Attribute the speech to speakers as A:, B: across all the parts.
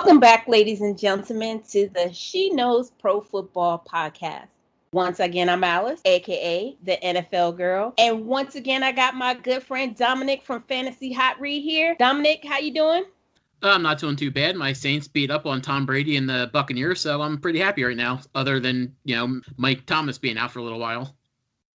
A: Welcome back, ladies and gentlemen, to the She Knows Pro Football podcast. Once again, I'm Alice, aka the NFL Girl, and once again, I got my good friend Dominick from Fantasy Hot Read here. Dominick, how you doing?
B: I'm not doing too bad. My Saints beat up on Tom Brady and the Buccaneers, so I'm pretty happy right now, other than, Mike Thomas being out for a little while.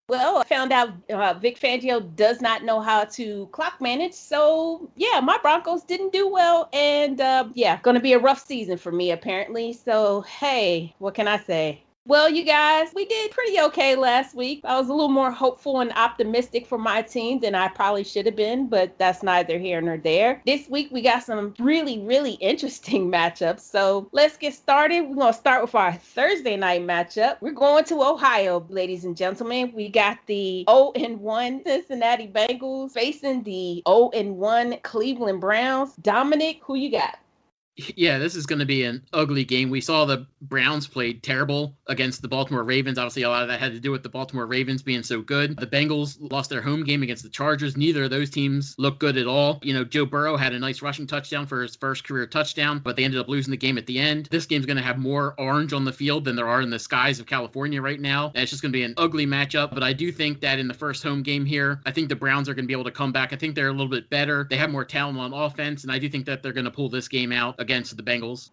A: Well, I found out Vic Fangio does not know how to clock manage. So, yeah, my Broncos didn't do well. And, going to be a rough season for me, apparently. So, hey, what can I say? Well, you guys, we did pretty okay last week. I was a little more hopeful and optimistic for my team than I probably should have been, but that's neither here nor there. This week, we got some really, really interesting matchups. So let's get started. We're going to start with our Thursday night matchup. We're going to Ohio, ladies and gentlemen. We got the 0-1 Cincinnati Bengals facing the 0-1 Cleveland Browns. Dominick, who you got?
B: Yeah, this is going to be an ugly game. We saw the Browns played terrible against the Baltimore Ravens. Obviously, a lot of that had to do with the Baltimore Ravens being so good. The Bengals lost their home game against the Chargers. Neither of those teams looked good at all. Joe Burrow had a nice rushing touchdown for his first career touchdown, but they ended up losing the game at the end. This game's going to have more orange on the field than there are in the skies of California right now. And it's just going to be an ugly matchup, but I do think that in the first home game here, I think the Browns are going to be able to come back. I think they're a little bit better. They have more talent on offense, and I do think that they're going to pull this game out against the Bengals.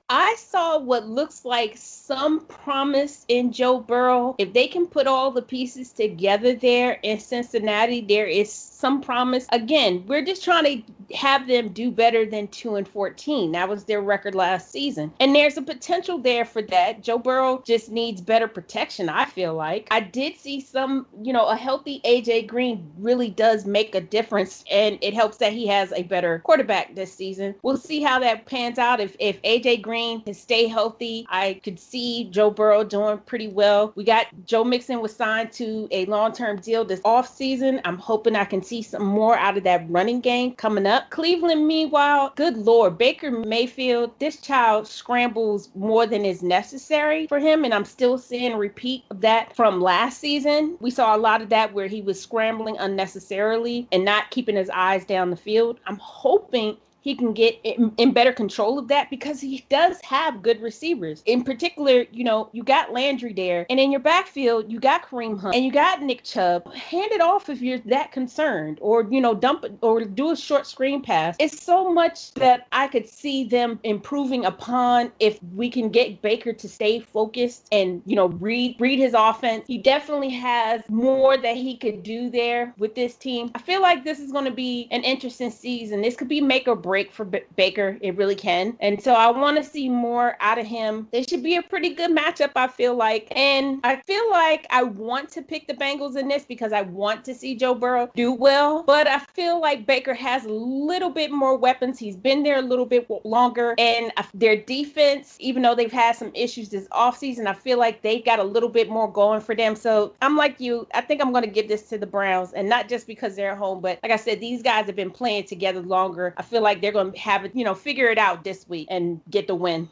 A: I saw what looks like some promise in Joe Burrow. If they can put all the pieces together there in Cincinnati, there is some promise. Again, we're just trying to have them do better than 2-14. That was their record last season. And there's a potential there for that. Joe Burrow just needs better protection, I feel like. I did see some, a healthy AJ Green really does make a difference, and it helps that he has a better quarterback this season. We'll see how that pans out. If AJ Green can stay healthy, I could see Joe Burrow doing pretty well. We got Joe Mixon was signed to a long-term deal this offseason. I'm hoping I can see some more out of that running game coming up. Cleveland, meanwhile, good Lord, Baker Mayfield, this child scrambles more than is necessary for him, and I'm still seeing a repeat of that from last season. We saw a lot of that where he was scrambling unnecessarily and not keeping his eyes down the field. I'm hoping he can get in better control of that because he does have good receivers. In particular, you got Landry there, and in your backfield, you got Kareem Hunt and you got Nick Chubb. Hand it off if you're that concerned, or, dump it or do a short screen pass. It's so much that I could see them improving upon if we can get Baker to stay focused and, read his offense. He definitely has more that he could do there with this team. I feel like this is going to be an interesting season. This could be make or break for Baker. It really can. And so I want to see more out of him. This should be a pretty good matchup, I feel like. And I feel like I want to pick the Bengals in this because I want to see Joe Burrow do well. But I feel like Baker has a little bit more weapons. He's been there a little bit longer. And their defense, even though they've had some issues this offseason, I feel like they got a little bit more going for them. So I'm like you. I think I'm going to give this to the Browns. And not just because they're at home, but like I said, these guys have been playing together longer. I feel like they're going to have it, figure it out this week and get the win.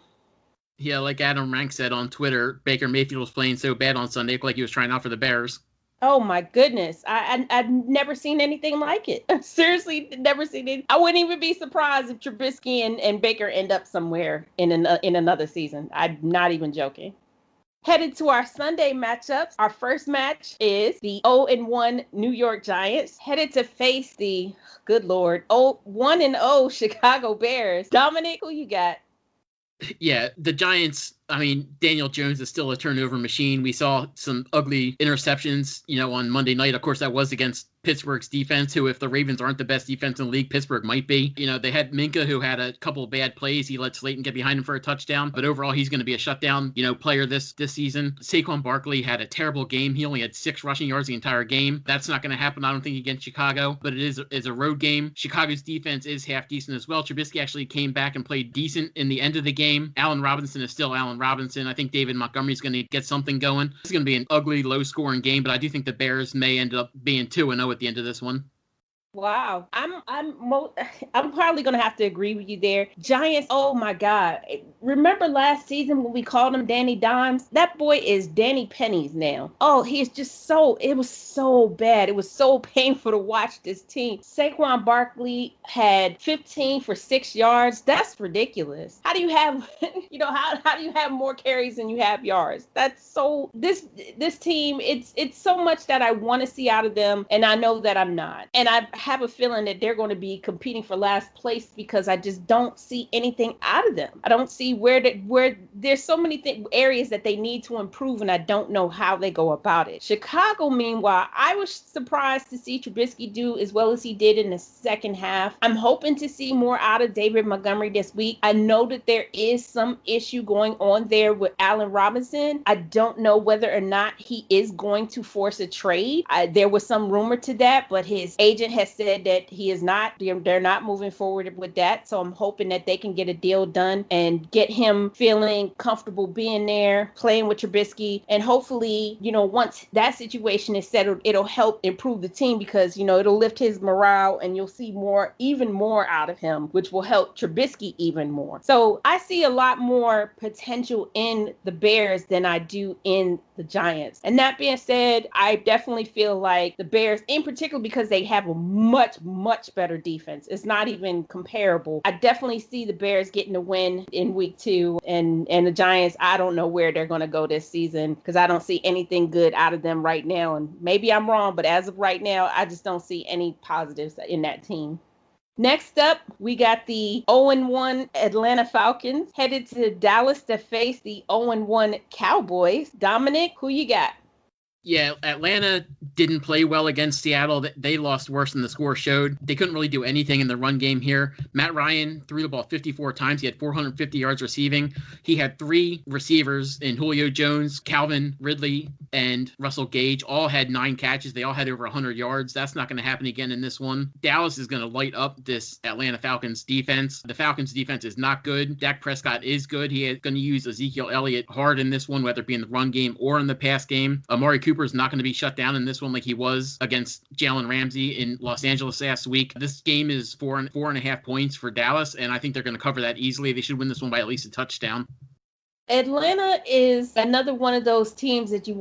B: Yeah, like Adam Rank said on Twitter, Baker Mayfield was playing so bad on Sunday, like he was trying out for the Bears.
A: Oh my goodness. I've never seen anything like it. Seriously, never seen it. I wouldn't even be surprised if Trubisky and Baker end up somewhere in another season. I'm not even joking. Headed to our Sunday matchups, our first match is the 0-1 New York Giants, headed to face the, good Lord, 1-0 Chicago Bears. Dominick, who you got?
B: Yeah, the Giants, Daniel Jones is still a turnover machine. We saw some ugly interceptions, on Monday night. Of course, that was against Pittsburgh's defense, who, if the Ravens aren't the best defense in the league, Pittsburgh might be. They had Minka, who had a couple of bad plays. He let Slayton get behind him for a touchdown, but overall, he's going to be a shutdown, player this season. Saquon Barkley had a terrible game. He only had 6 rushing yards the entire game. That's not going to happen, I don't think, against Chicago, but it is a road game. Chicago's defense is half decent as well. Trubisky actually came back and played decent in the end of the game. Allen Robinson is still Allen Robinson. I think David Montgomery's going to get something going. This is going to be an ugly, low-scoring game, but I do think the Bears may end up being 2-0 at the end of this one.
A: Wow. I'm probably gonna have to agree with you there. Giants, oh my God. Remember last season when we called him Danny Dimes? That boy is Danny Pennies now. Oh, he's just it was so bad. It was so painful to watch this team. Saquon Barkley had 15 for 6 yards. That's ridiculous. How do you have how do you have more carries than you have yards? That's so this team, it's so much that I want to see out of them, and I know that I'm not. And I have a feeling that they're going to be competing for last place because I just don't see anything out of them. I don't see where there's so many areas that they need to improve, and I don't know how they go about it. Chicago, meanwhile, I was surprised to see Trubisky do as well as he did in the second half. I'm hoping to see more out of David Montgomery this week. I know that there is some issue going on there with Allen Robinson. I don't know whether or not he is going to force a trade. There was some rumor to that, but his agent has said that he is not. They're not moving forward with that. So I'm hoping that they can get a deal done and get him feeling comfortable being there, playing with Trubisky. And hopefully, once that situation is settled, it'll help improve the team because, it'll lift his morale and you'll see even more out of him, which will help Trubisky even more. So I see a lot more potential in the Bears than I do in the Giants. And that being said, I definitely feel like the Bears, in particular, because they have a much, much better defense. It's not even comparable. I definitely see the Bears getting a win in week 2, and the Giants, I don't know where they're going to go this season because I don't see anything good out of them right now. And maybe I'm wrong, but as of right now, I just don't see any positives in that team. Next up, we got the 0-1 Atlanta Falcons headed to Dallas to face the 0-1 Cowboys. Dominic, who you got?
B: Yeah, Atlanta didn't play well against Seattle. They lost worse than the score showed. They couldn't really do anything in the run game here. Matt Ryan threw the ball 54 times. He had 450 yards receiving. He had 3 receivers in Julio Jones, Calvin Ridley, and Russell Gage. All had 9 catches. They all had over 100 yards. That's not going to happen again in this one. Dallas is going to light up this Atlanta Falcons defense. The Falcons defense is not good. Dak Prescott is good. He is going to use Ezekiel Elliott hard in this one, whether it be in the run game or in the pass game. Amari Cooper is not going to be shut down in this one like he was against Jalen Ramsey in Los Angeles last week. This game is 4.5 points for Dallas, and I think they're going to cover that easily. They should win this one by at least a touchdown.
A: Atlanta is another one of those teams that you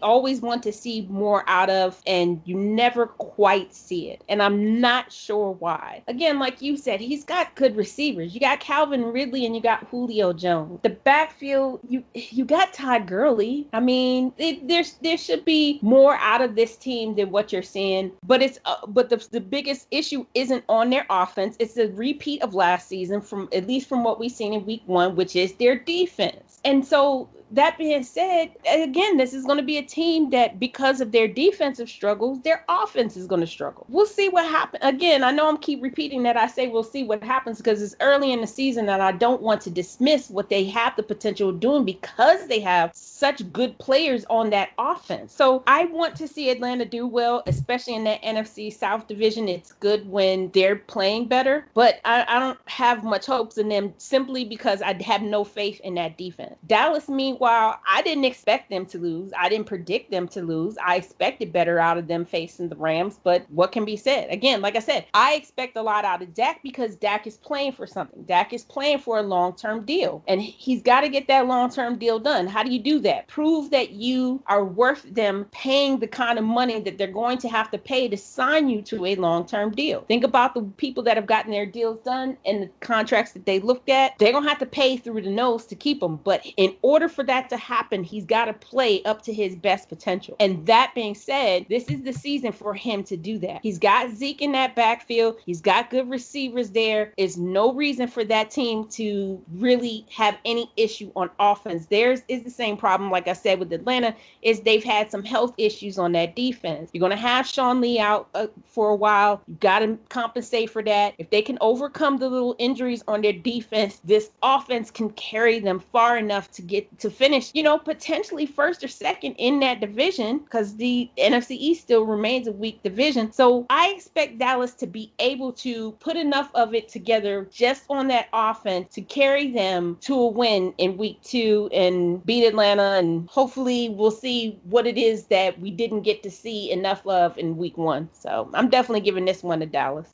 A: always want to see more out of, and you never quite see it. And I'm not sure why. Again, like you said, he's got good receivers. You got Calvin Ridley and you got Julio Jones. The backfield, you got Todd Gurley. I mean, there should be more out of this team than what you're seeing. But the biggest issue isn't on their offense. It's a repeat of last season, at least from what we've seen in week 1, which is their defense. And so that being said, again, this is going to be a team that, because of their defensive struggles, their offense is going to struggle. We'll see what happens. Again, I know I'm keep repeating that. I say we'll see what happens because it's early in the season and I don't want to dismiss what they have the potential of doing because they have such good players on that offense. So I want to see Atlanta do well, especially in that NFC South division. It's good when they're playing better, but I don't have much hopes in them simply because I have no faith in that defense. Dallas, meanwhile, I didn't expect them to lose. I didn't predict them to lose. I expected better out of them facing the Rams, but what can be said? Again, like I said, I expect a lot out of Dak because Dak is playing for something. Dak is playing for a long-term deal, and he's got to get that long-term deal done. How do you do that? Prove that you are worth them paying the kind of money that they're going to have to pay to sign you to a long-term deal. Think about the people that have gotten their deals done and the contracts that they looked at. They're going to have to pay through the nose to keep them, but in order for that to happen, he's got to play up to his best potential. And that being said, this is the season for him to do that. He's got Zeke in that backfield. He's got good receivers there. There's no reason for that team to really have any issue on offense. Theirs is the same problem, like I said, with Atlanta, is they've had some health issues on that defense. You're going to have Sean Lee out for a while. You got to compensate for that. If they can overcome the little injuries on their defense, this offense can carry them far enough to get to finish, potentially first or second in that division, because the NFC East still remains a weak division. So I expect Dallas to be able to put enough of it together just on that offense to carry them to a win in week 2 and beat Atlanta. And hopefully we'll see what it is that we didn't get to see enough of in week 1. So I'm definitely giving this one to Dallas.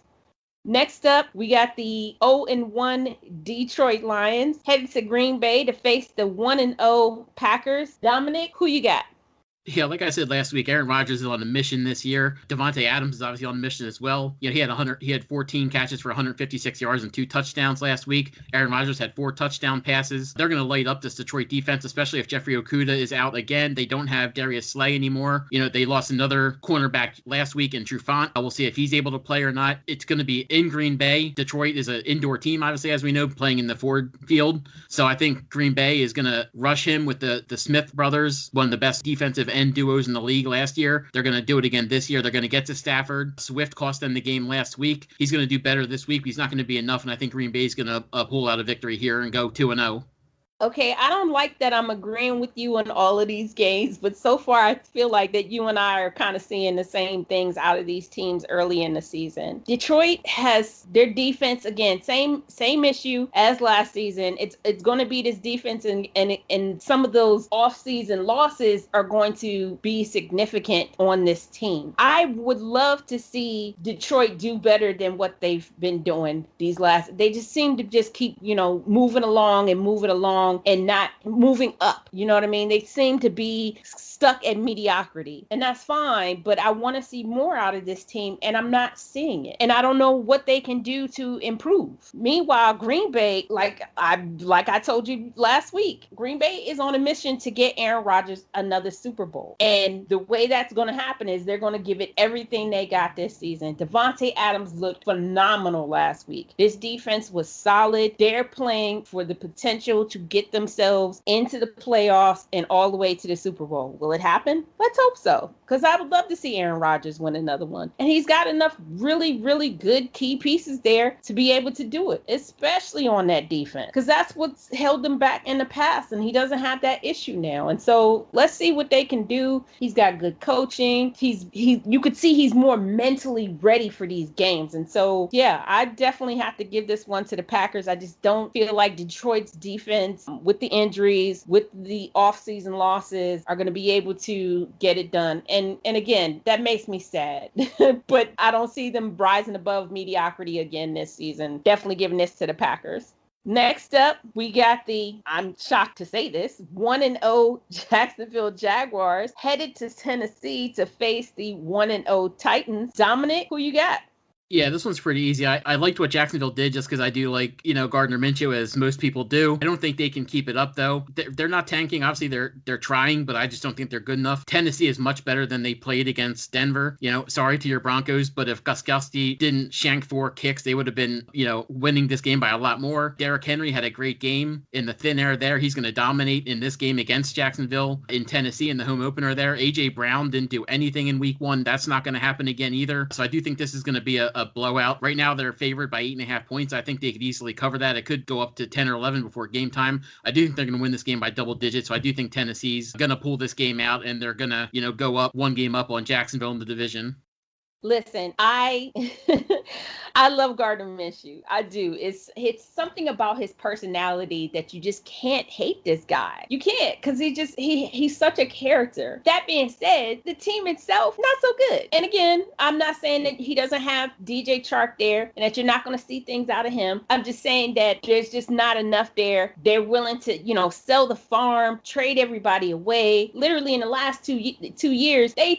A: Next up, we got the 0-1 Detroit Lions headed to Green Bay to face the 1-0 Packers. Dominic, who you got?
B: Yeah, like I said last week, Aaron Rodgers is on a mission this year. Devontae Adams is obviously on a mission as well. He had 14 catches for 156 yards and 2 touchdowns last week. Aaron Rodgers had 4 touchdown passes. They're going to light up this Detroit defense, especially if Jeffrey Okudah is out again. They don't have Darius Slay anymore. They lost another cornerback last week in Trufant. We'll see if he's able to play or not. It's going to be in Green Bay. Detroit is an indoor team, obviously, as we know, playing in the Ford Field. So I think Green Bay is going to rush him with the Smith brothers, one of the best defensive end duos in the league last year. They're going to do it again this year. They're going to get to Stafford. Swift cost them the game last week. He's going to do better this week. He's not going to be enough, and I think Green Bay is going to pull out a victory here and go 2-0.
A: Okay, I don't like that I'm agreeing with you on all of these games, but so far I feel like that you and I are kind of seeing the same things out of these teams early in the season. Detroit has their defense, again, same issue as last season. It's going to be this defense, and some of those off-season losses are going to be significant on this team. I would love to see Detroit do better than what they've been doing they just seem to just keep, moving along and not moving up. You know what I mean? They seem to be stuck at mediocrity, and that's fine, but I want to see more out of this team, and I'm not seeing it. And I don't know what they can do to improve. Meanwhile, Green Bay, like I told you last week, Green Bay is on a mission to get Aaron Rodgers another Super Bowl. And the way that's going to happen is they're going to give it everything they got this season. Devontae Adams looked phenomenal last week. This defense was solid. They're playing for the potential to get themselves into the playoffs and all the way to the Super Bowl. Will it happen? Let's hope so, because I would love to see Aaron Rodgers win another one. And he's got enough really, really good key pieces there to be able to do it, especially on that defense, because that's what's held them back in the past, and he doesn't have that issue now. And so let's see what they can do. He's got good coaching. You could see he's more mentally ready for these games. And so, yeah, I definitely have to give this one to the Packers. I just don't feel like Detroit's defense, with the injuries, with the off-season losses, are going to be able to get it done. And again, that makes me sad. But I don't see them rising above mediocrity again this season. Definitely giving this to the Packers. Next up, we got I'm shocked to say this, 1-0 Jacksonville Jaguars headed to Tennessee to face the 1-0 Titans. Dominic, who you got?
B: Yeah, this one's pretty easy. I liked what Jacksonville did just because I do like, Gardner Minshew, as most people do. I don't think they can keep it up, though. They're not tanking. Obviously, they're trying, but I just don't think they're good enough. Tennessee is much better than they played against Denver. Sorry to your Broncos, but if Gostkowski didn't shank 4 kicks, they would have been, winning this game by a lot more. Derrick Henry had a great game in the thin air there. He's going to dominate in this game against Jacksonville in Tennessee in the home opener there. A.J. Brown didn't do anything in week 1. That's not going to happen again either. So I do think this is going to be a blowout. Right now, they're favored by 8.5 points. I think they could easily cover that. It could go up to 10 or 11 before game time. I do think they're going to win this game by double digits. So I do think Tennessee's going to pull this game out, and they're going to, go up 1 game up on Jacksonville in the division.
A: Listen, I love Gardner Minshew. I do. It's something about his personality that you just can't hate this guy. You can't, because he's such a character. That being said, the team itself, not so good. And again, I'm not saying that he doesn't have DJ Chark there and that you're not going to see things out of him. I'm just saying that there's just not enough there. They're willing to, sell the farm, trade everybody away. Literally in the last 2 years, they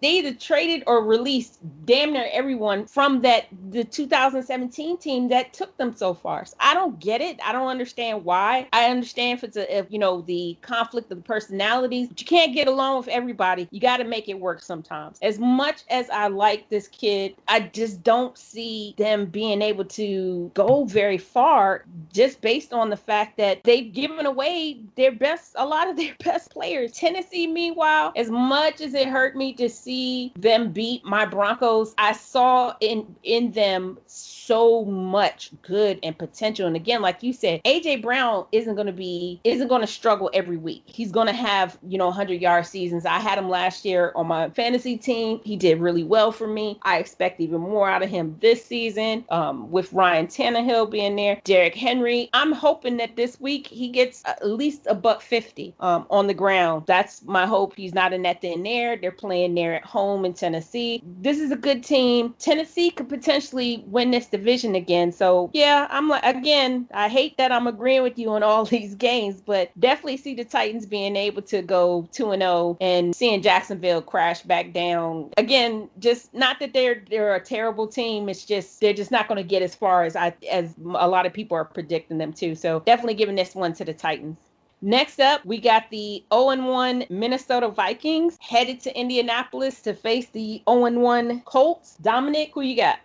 A: either traded or released damn near everyone from the 2017 team that took them so far. So I don't get it. I don't understand why. I understand if the conflict of the personalities, but you can't get along with everybody. You got to make it work sometimes. As much as I like this kid, I just don't see them being able to go very far just based on the fact that they've given away a lot of their best players. Tennessee, meanwhile, as much as it hurt me to see them beat my Broncos, I saw in them so much good and potential. And again, like you said, AJ Brown isn't going to struggle every week. He's going to have, 100-yard seasons. I had him last year on my fantasy team. He did really well for me. I expect even more out of him this season, with Ryan Tannehill being there, Derrick Henry. I'm hoping that this week he gets at least $150 on the ground. That's my hope. He's not a net in there. They're playing there at home in Tennessee. This is a good team. Tennessee could potentially win this division again. So yeah, I'm like, again, I hate that I'm agreeing with you on all these games, but definitely see the Titans being able to go 2-0 and seeing Jacksonville crash back down. Again, just not that they're a terrible team. It's just they're just not going to get as far as a lot of people are predicting them to. So definitely giving this one to the Titans. Next up, we got the 0-1 Minnesota Vikings headed to Indianapolis to face the 0-1 Colts. Dominic, who you got?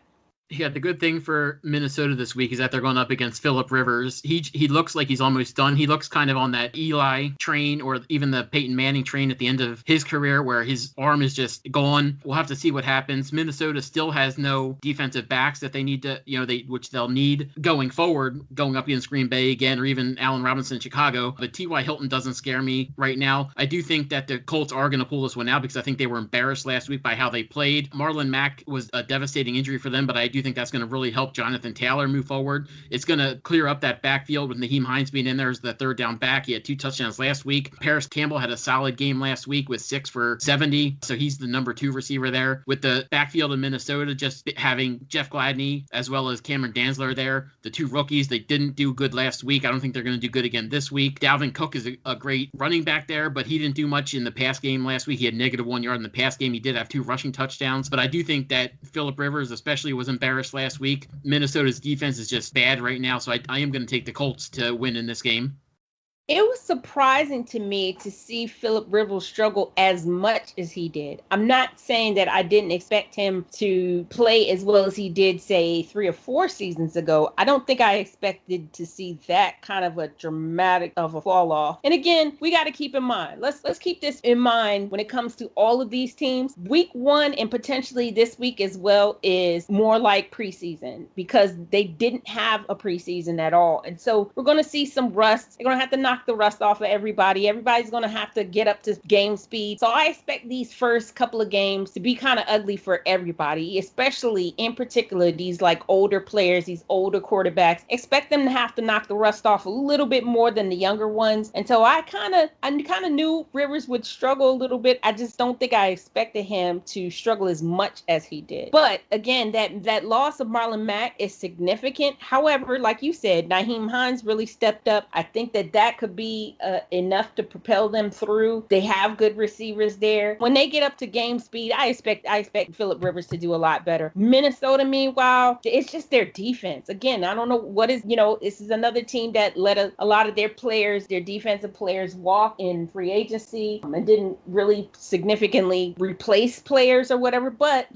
B: Yeah, the good thing for Minnesota this week is that they're going up against Phillip Rivers. He looks like he's almost done. He looks kind of on that Eli train or even the Peyton Manning train at the end of his career where his arm is just gone. We'll have to see what happens. Minnesota still has no defensive backs that they need to, which they'll need going forward, going up against Green Bay again, or even Allen Robinson in Chicago. But T.Y. Hilton doesn't scare me right now. I do think that the Colts are going to pull this one out because I think they were embarrassed last week by how they played. Marlon Mack was a devastating injury for them, but I do think that's going to really help Jonathan Taylor move forward. It's going to clear up that backfield with Nyheim Hines being in there as the third down back. He had 2 touchdowns last week. Paris Campbell had a solid game last week with 6 for 70. So he's the number 2 receiver there. With the backfield in Minnesota, just having Jeff Gladney as well as Cameron Dantzler there, the 2 rookies, they didn't do good last week. I don't think they're going to do good again this week. Dalvin Cook is a great running back there, but he didn't do much in the pass game last week. He had -1 yard in the pass game. He did have 2 rushing touchdowns, but I do think that Phillip Rivers especially was embarrassed last week. Minnesota's defense is just bad right now, so I am going to take the Colts to win in this game.
A: It was surprising to me to see Phillip Rivers struggle as much as he did. I'm not saying that I didn't expect him to play as well as he did, say, 3 or 4 seasons ago. I don't think I expected to see that kind of a dramatic of a fall off. And again, we got to keep in mind, let's keep this in mind when it comes to all of these teams. Week 1 and potentially this week as well is more like preseason because they didn't have a preseason at all. And so we're going to see some rust. They're going to have to knock the rust off of everybody. Everybody's going to have to get up to game speed. So I expect these first couple of games to be kind of ugly for everybody, especially in particular these like older players, these older quarterbacks. Expect them to have to knock the rust off a little bit more than the younger ones. And so I kind of knew Rivers would struggle a little bit. I just don't think I expected him to struggle as much as he did. But again, that loss of Marlon Mack is significant. However, like you said, Nyheim Hines really stepped up. I think that could be enough to propel them through. They have good receivers there. When they get up to game speed, I expect Phillip Rivers to do a lot better. Minnesota, meanwhile, it's just their defense. Again, I don't know what is, this is another team that let a lot of their players, their defensive players, walk in free agency and didn't really significantly replace players or whatever. But,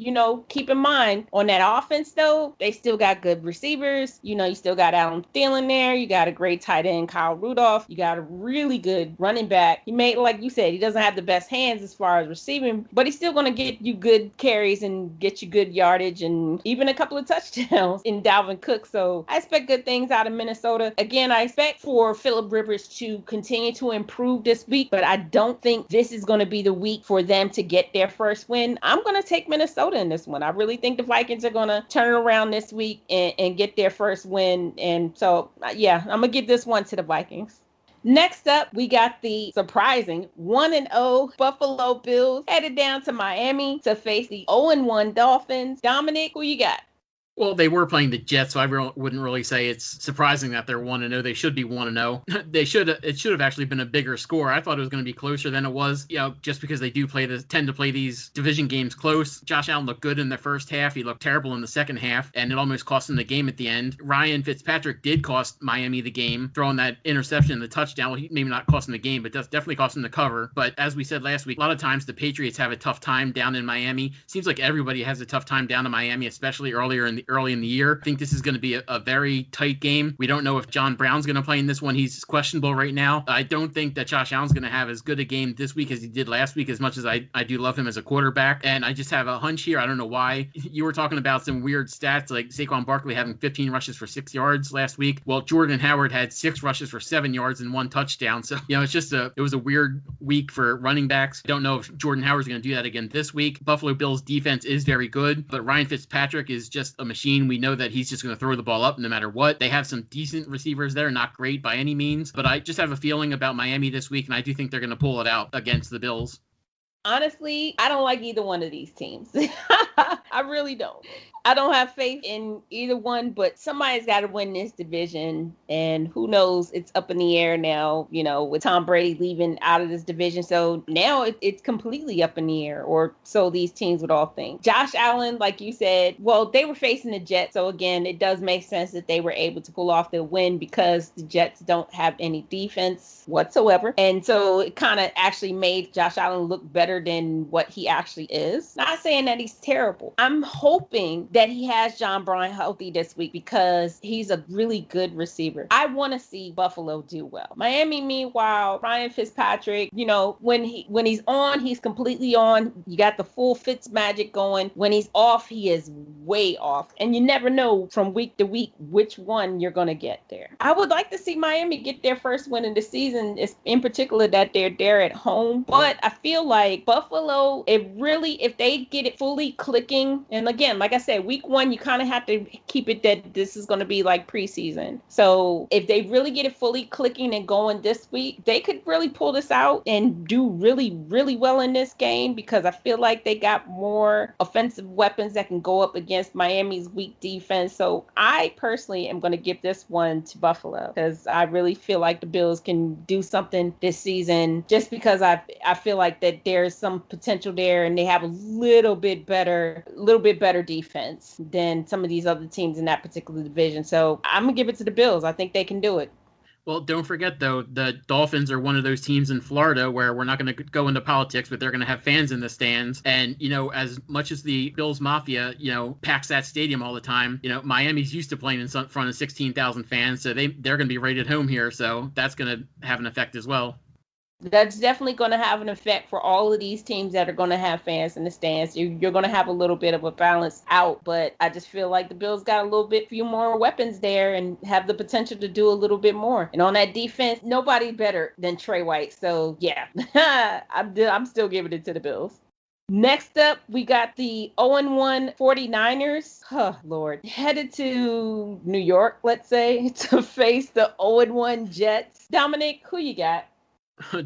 A: keep in mind, on that offense, though, they still got good receivers. You still got Adam Thielen there. You got a great tight end, Kyle Rudolph. You got a really good running back. He made, like you said, he doesn't have the best hands as far as receiving, but he's still going to get you good carries and get you good yardage and even a couple of touchdowns in Dalvin Cook. So I expect good things out of Minnesota. Again, I expect for Phillip Rivers to continue to improve this week, but I don't think this is going to be the week for them to get their first win. I'm going to take Minnesota in this one. I really think the Vikings are going to turn around this week and get their first win. And so, yeah, I'm going to give this one to the Vikings. Next up, we got the surprising 1-0 Buffalo Bills headed down to Miami to face the 0-1 Dolphins. Dominic, who you got?
B: Well, they were playing the Jets, so I wouldn't really say it's surprising that they're 1-0. They should be 1-0. It should have actually been a bigger score. I thought it was going to be closer than it was, just because they tend to play these division games close. Josh Allen looked good in the first half. He looked terrible in the second half, and it almost cost him the game at the end. Ryan Fitzpatrick did cost Miami the game, throwing that interception and the touchdown. Well, he maybe not cost him the game, but definitely cost him the cover. But as we said last week, a lot of times the Patriots have a tough time down in Miami. Seems like everybody has a tough time down in Miami, especially earlier in early in the year. I think this is going to be a very tight game. We don't know if John Brown's going to play in this one. He's questionable right now. I don't think that Josh Allen's going to have as good a game this week as he did last week, as much as I do love him as a quarterback. And I just have a hunch here. I don't know why. You were talking about some weird stats like Saquon Barkley having 15 rushes for 6 yards last week. Well, Jordan Howard had 6 rushes for 7 yards and 1 touchdown. So, it was a weird week for running backs. I don't know if Jordan Howard's going to do that again this week. Buffalo Bills defense is very good, but Ryan Fitzpatrick is just a machine. We know that he's just going to throw the ball up no matter what. They have some decent receivers there, not great by any means, but I just have a feeling about Miami this week, and I do think they're going to pull it out against the Bills.
A: Honestly, I don't like either one of these teams. I really don't. I don't have faith in either one, but somebody's got to win this division. And who knows, it's up in the air now, with Tom Brady leaving out of this division. So now it's completely up in the air, or so these teams would all think. Josh Allen, like you said, well, they were facing the Jets. So again, it does make sense that they were able to pull off the win because the Jets don't have any defense whatsoever. And so it kind of actually made Josh Allen look better than what he actually is. Not saying that he's terrible. I'm hoping that he has John Brown healthy this week because he's a really good receiver. I want to see Buffalo do well. Miami, meanwhile, Ryan Fitzpatrick, when he's on, he's completely on. You got the full Fitz magic going. When he's off, he is way off. And you never know from week to week which one you're going to get there. I would like to see Miami get their first win in the season, in particular that they're there at home. But I feel like Buffalo, if they get it fully clicking, and again, like I said, week one, you kind of have to keep it that this is going to be like preseason. So if they really get it fully clicking and going this week, they could really pull this out and do really, really well in this game, because I feel like they got more offensive weapons that can go up against Miami's weak defense. So I personally am going to give this one to Buffalo because I really feel like the Bills can do something this season, just because I feel like that there's some potential there and they have a little bit better defense than some of these other teams in that particular division. So I'm going to give it to the Bills. I think they can do it.
B: Well, don't forget, though, the Dolphins are one of those teams in Florida where we're not going to go into politics, but they're going to have fans in the stands. And, as much as the Bills Mafia, packs that stadium all the time, Miami's used to playing in front of 16,000 fans. So they're going to be right at home here. So that's going to have an effect as well.
A: That's definitely going to have an effect for all of these teams that are going to have fans in the stands. You're going to have a little bit of a balance out, but I just feel like the Bills got a few more weapons there and have the potential to do a little bit more. And on that defense, nobody better than Trey White. So yeah, I'm still giving it to the Bills. Next up, we got the 0-1 49ers. Oh, Lord. Headed to New York, let's say, to face the 0-1 Jets. Dominic, who you got?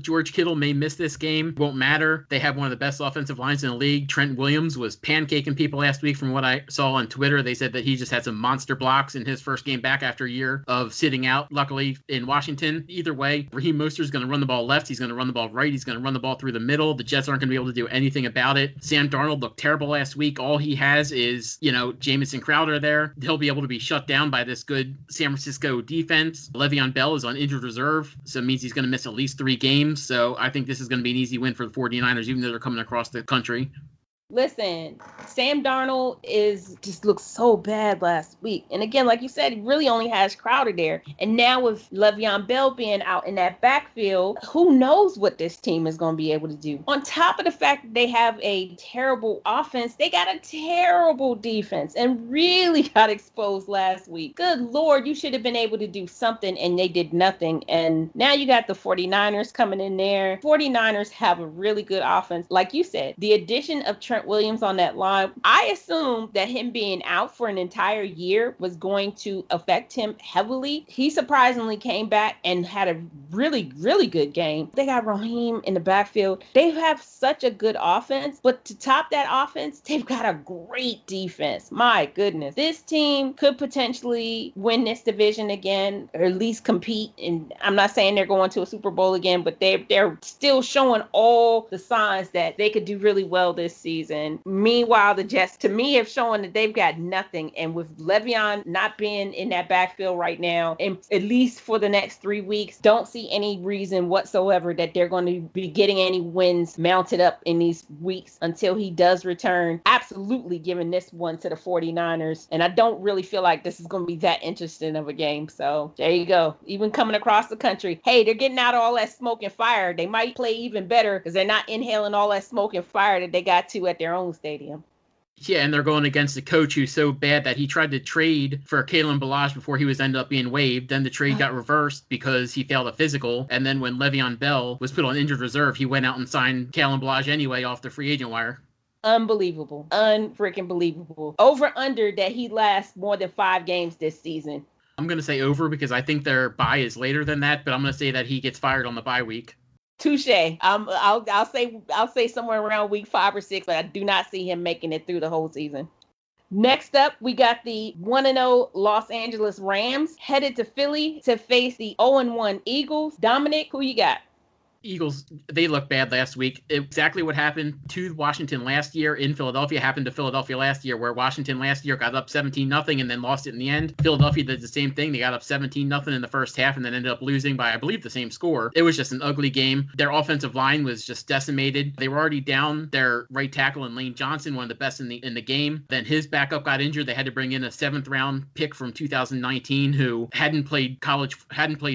B: George Kittle may miss this game. Won't matter. They have one of the best offensive lines in the league. Trent Williams was pancaking people last week from what I saw on Twitter. They said that he just had some monster blocks in his first game back after a year of sitting out, luckily, in Washington. Either way, Raheem Mostert's going to run the ball left. He's going to run the ball right. He's going to run the ball through the middle. The Jets aren't going to be able to do anything about it. Sam Darnold looked terrible last week. All he has is, Jamison Crowder there. He'll be able to be shut down by this good San Francisco defense. Le'Veon Bell is on injured reserve, so it means he's going to miss at least 3 games. So I think this is going to be an easy win for the 49ers, even though they're coming across the country.
A: Listen, Sam Darnold just looks so bad last week. And again, like you said, he really only has Crowder there. And now with Le'Veon Bell being out in that backfield, who knows what this team is going to be able to do. On top of the fact that they have a terrible offense, they got a terrible defense and really got exposed last week. Good Lord, you should have been able to do something, and they did nothing. And now you got the 49ers coming in there. 49ers have a really good offense. Like you said, the addition of Trent Williams on that line, I assumed that him being out for an entire year was going to affect him heavily. He surprisingly came back and had a really, really good game. They got Raheem in the backfield. They have such a good offense, but to top that offense, they've got a great defense. My goodness. This team could potentially win this division again, or at least compete. And I'm not saying they're going to a Super Bowl again, but they're still showing all the signs that they could do really well this season. season. Meanwhile, the Jets, to me, have shown that they've got nothing. And with Le'Veon not being in that backfield right now, and at least for the next 3 weeks, don't see any reason whatsoever that they're going to be getting any wins mounted up in these weeks until he does return. Absolutely giving this one to the 49ers. And I don't really feel like this is going to be that interesting of a game. So there you go. Even coming across the country, hey, they're getting out of all that smoke and fire. They might play even better because they're not inhaling all that smoke and fire that they got to at their own stadium.
B: Yeah, and they're going against a coach who's so bad that he tried to trade for Kalen Ballage before he was ended up being waived. Then the trade got reversed because he failed a physical. And then when Le'Veon Bell was put on injured reserve, he went out and signed Kalen Ballage anyway off the free agent wire.
A: Unbelievable. Unfreaking believable. Over under that he lasts more than 5 games this season.
B: I'm going to say over because I think their bye is later than that, but I'm going to say that he gets fired on the bye week.
A: Touche. I'll say somewhere around week 5 or 6, but I do not see him making it through the whole season. Next up, we got the 1-0 Los Angeles Rams headed to Philly to face the 0-1 Eagles. Dominic, who you got?
B: Eagles, they looked bad last week. Exactly what happened to Washington last year in Philadelphia happened to Philadelphia last year, where Washington last year got up 17-0 and then lost it in the end. Philadelphia did the same thing. They got up 17-0 in the first half and then ended up losing by, I believe, the same score. It was just an ugly game. Their offensive line was just decimated. They were already down their right tackle in Lane Johnson, one of the best in the game. Then his backup got injured. They had to bring in a 7th-round pick from 2019 who hadn't played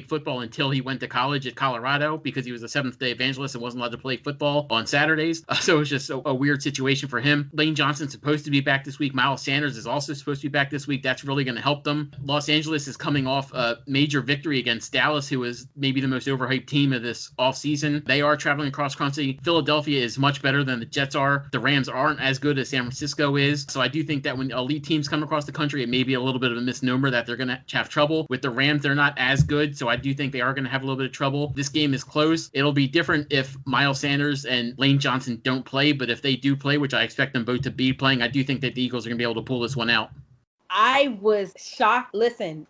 B: football until he went to college at Colorado because he was a Seventh-day Evangelist and wasn't allowed to play football on Saturdays. So it was just a weird situation for him. Lane Johnson's supposed to be back this week. Miles Sanders is also supposed to be back this week. That's really going to help them. Los Angeles is coming off a major victory against Dallas, who is maybe the most overhyped team of this offseason. They are traveling across country. Philadelphia is much better than the Jets are. The Rams aren't as good as San Francisco is. So I do think that when elite teams come across the country, it may be a little bit of a misnomer that they're going to have trouble. With the Rams, they're not as good. So I do think they are going to have a little bit of trouble. This game is close. It'll be different if Miles Sanders and Lane Johnson don't play, but if they do play, which I expect them both to be playing, I do think that the Eagles are going to be able to pull this one out.
A: I was shocked. Listen,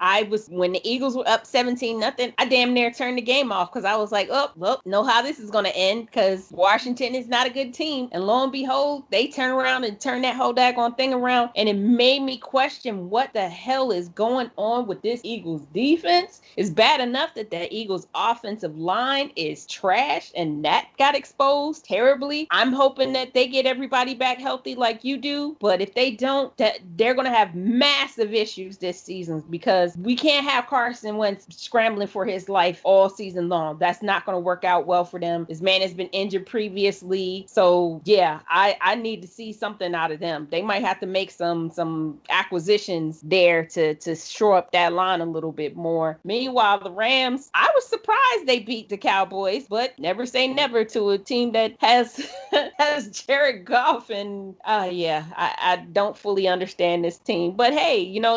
A: when the Eagles were up 17-0, I damn near turned the game off because I was like, oh, well, know how this is going to end because Washington is not a good team. And lo and behold, they turn around and turn that whole daggone thing around. And it made me question what the hell is going on with this Eagles defense. It's bad enough that the Eagles offensive line is trash and that got exposed terribly. I'm hoping that they get everybody back healthy like you do. But if they don't, that they're going to have massive issues this season because we can't have Carson Wentz scrambling for his life all season long. That's not going to work out well for them. This man has been injured previously. So yeah, I need to see something out of them. They might have to make some acquisitions there to shore up that line a little bit more. Meanwhile, the Rams, I was surprised they beat the Cowboys, but never say never to a team that has Jared Goff. And I don't fully understand this team. But hey,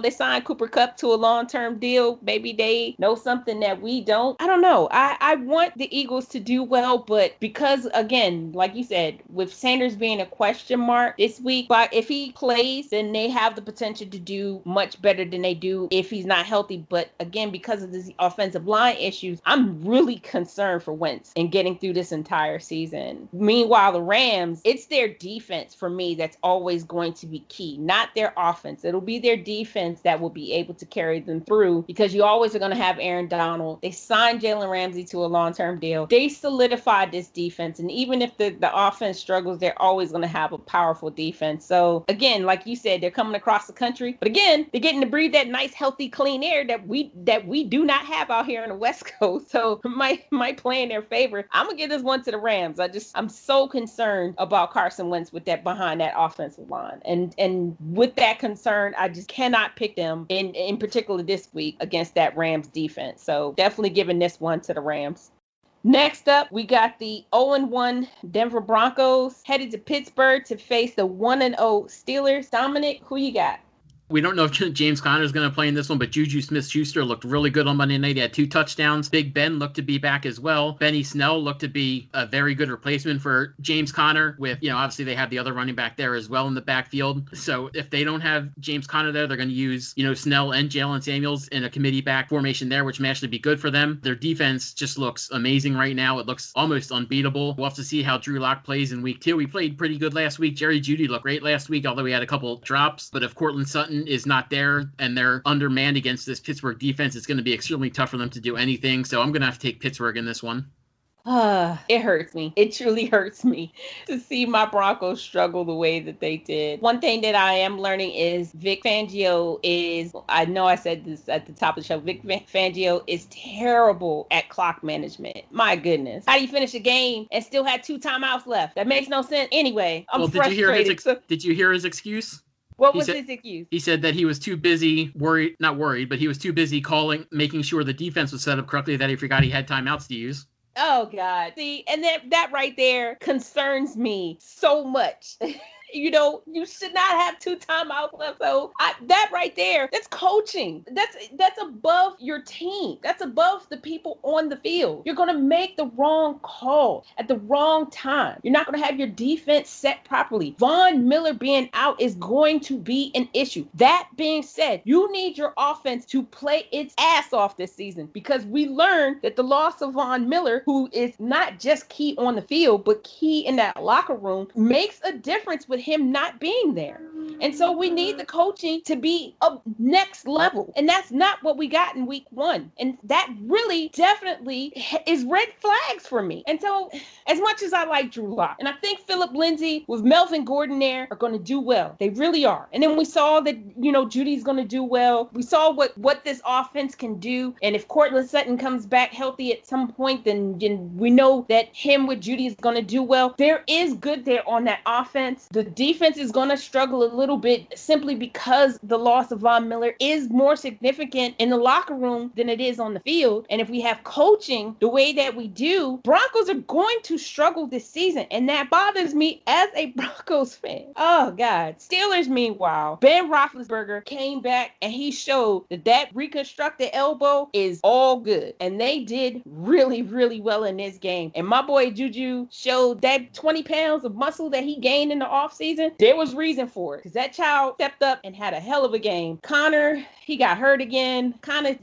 A: they signed Cooper Kupp to a long-term deal. Maybe they know something that we don't. I don't know. I want the Eagles to do well, but because, again, like you said, with Sanders being a question mark this week, but if he plays, then they have the potential to do much better than they do if he's not healthy. But again, because of the offensive line issues, I'm really concerned for Wentz in getting through this entire season. Meanwhile, the Rams, it's their defense for me that's always going to be key, not their offense. It'll be their defense that will be able to carry them through because you always are going to have Aaron Donald. They signed Jalen Ramsey to a long-term deal. They solidified this defense. And even if the offense struggles, they're always going to have a powerful defense. So again, like you said, they're coming across the country. But again, they're getting to breathe that nice, healthy, clean air that we do not have out here in the West Coast. So might play in their favor. I'm going to give this one to the Rams. I'm so concerned about Carson Wentz with that behind that offensive line. And with that concern, I just cannot pick them in particular this week against that Rams defense. So definitely giving this one to the Rams. Next up, we got the 0-1 Denver Broncos headed to Pittsburgh to face the 1-0 Steelers. Dominic, who you got?
B: We don't know if James Conner is going to play in this one, but Juju Smith-Schuster looked really good on Monday night. He had 2 touchdowns. Big Ben looked to be back as well. Benny Snell looked to be a very good replacement for James Conner with, obviously they have the other running back there as well in the backfield. So if they don't have James Conner there, they're going to use, Snell and Jalen Samuels in a committee back formation there, which may actually be good for them. Their defense just looks amazing right now. It looks almost unbeatable. We'll have to see how Drew Lock plays in week 2. He played pretty good last week. Jerry Jeudy looked great last week, although he had a couple drops. But if Cortland Sutton is not there and they're undermanned against this Pittsburgh defense, it's going to be extremely tough for them to do anything. So I'm going to have to take Pittsburgh in this one.
A: It hurts me. It truly hurts me to see my Broncos struggle the way that they did. One thing that I am learning is Vic Fangio I know I said this at the top of the show, Vic Fangio is terrible at clock management. My goodness. How do you finish a game and still had 2 timeouts left? That makes no sense. Anyway, I'm frustrated.
B: Did you hear his excuse?
A: What was his excuse?
B: He said that he was too busy, not worried, but he was too busy making sure the defense was set up correctly that he forgot he had timeouts to use.
A: Oh, God. See, and that right there concerns me so much. You should not have 2 timeouts left. So that right there, that's coaching. That's above your team. That's above the people on the field. You're going to make the wrong call at the wrong time. You're not going to have your defense set properly. Von Miller being out is going to be an issue. That being said, you need your offense to play its ass off this season because we learned that the loss of Von Miller, who is not just key on the field, but key in that locker room, makes a difference with him not being there. And so we need the coaching to be up next level. And that's not what we got in week 1. And that really definitely is red flags for me. And so as much as I like Drew Lock, and I think Philip Lindsay with Melvin Gordon there are going to do well. They really are. And then we saw that, Judy's going to do well. We saw what this offense can do. And if Cortland Sutton comes back healthy at some point, then we know that him with Judy is going to do well. There is good there on that offense. The defense is going to struggle a little bit simply because the loss of Von Miller is more significant in the locker room than it is on the field. And if we have coaching the way that we do, Broncos are going to struggle this season. And that bothers me as a Broncos fan. Oh, God. Steelers, meanwhile, Ben Roethlisberger came back and he showed that reconstructed elbow is all good. And they did really, really well in this game. And my boy Juju showed that 20 pounds of muscle that he gained in the offseason. There was reason for it because that child stepped up and had a hell of a game. Connor, he got hurt again.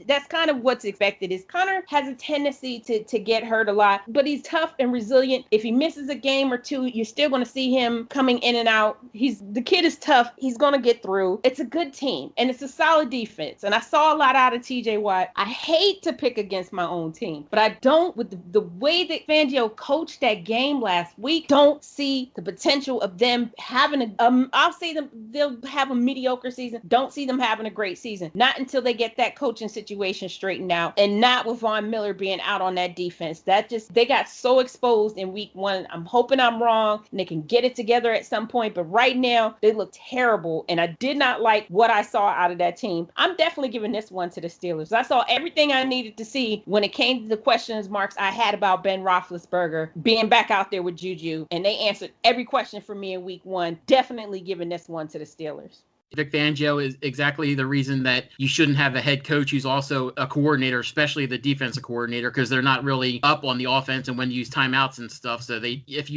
A: That's kind of what's expected. Connor has a tendency to get hurt a lot, but he's tough and resilient. If he misses a game or 2, you're still going to see him coming in and out. The kid is tough. He's going to get through. It's a good team and it's a solid defense. And I saw a lot out of TJ Watt. I hate to pick against my own team, but I don't, with the way that Fangio coached that game last week, don't see the potential of them having I'll say they'll have a mediocre season. Don't see them having a great season. Not until they get that coaching situation straightened out, and not with Von Miller being out on that defense. They got so exposed in week 1. I'm hoping I'm wrong and they can get it together at some point, but right now they look terrible, and I did not like what I saw out of that team. I'm definitely giving this one to the Steelers. I saw everything I needed to see when it came to the questions marks I had about Ben Roethlisberger being back out there with Juju, and they answered every question for me in week 1. Definitely giving this one to the Steelers.
B: Vic Fangio is exactly the reason that you shouldn't have a head coach who's also a coordinator, especially the defensive coordinator, because they're not really up on the offense and when you use timeouts and stuff. So if